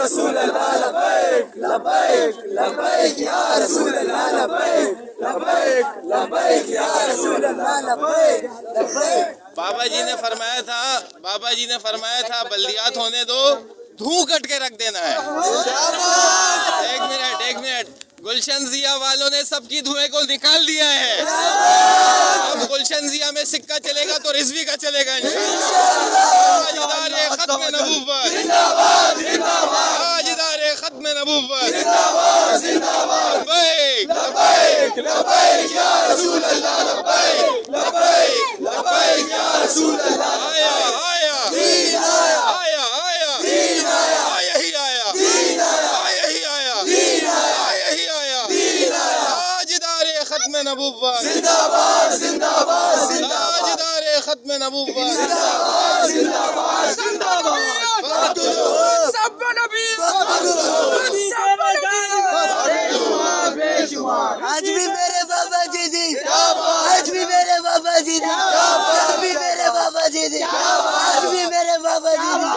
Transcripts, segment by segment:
رسول اللہ لبیک لبیک لبیک یا رسول اللہ لبیک لبیک لبیک یا رسول اللہ لبیک لبیک. بابا جی نے فرمایا تھا بلدیات ہونے دو، دھوں کٹ کے رکھ دینا ہے. ایک منٹ گلشن ضیا والوں نے سب کی دھوئیں کو نکال دیا ہے. اب گلشن ضیا میں سکہ چلے گا تو رضوی کا چلے گا انشاءاللہ. تاجدار ختم نبوت، تاجدار ختم نبوت، لبیک لبیک لبیک یا رسول اللہ لبیک لبیک لبیک یا رسول اللہ. آیا دین آیا آیا آیا دین آیا آیا ہی آیا دین آیا آیا ہی آیا دین آیا آیا ہی آیا. دین آیا. تاجدار ختم نبوت، زندہ باد زندہ باد زندہ باد تاجدار ختم نبوت. زندہ باد زندہ باد زندہ باد. سب نبی آج بھی میرے بابا جی دی، آج بھی میرے بابا جی دی، آج بھی میرے بابا جی دی، آج بھی میرے بابا جی دی،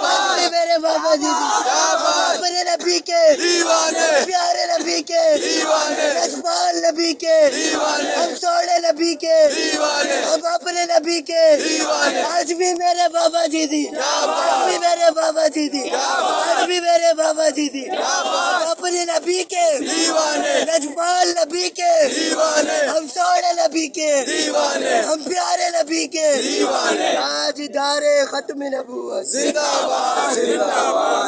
آج بھی میرے بابا جی دی. اپنے نبی کے دیوانے پیارے نبی کے دیوانے اجمال نبی کے دیوانے ہم سوڑے نبی کے دیوانے ہم اپنے نبی کے دیوانے. آج بھی میرے بابا جی دی، آج بھی میرے بابا جی دی، آج بھی میرے بابا جی دی. اپنے نبی کے دیوانے نجمال نبی کے دیوانے ہم سوڑے نبی کے دیوانے ہم پیارے نبی کے دیوانے. تاجدار ختم نبوت. زندہ باد زندہ باد.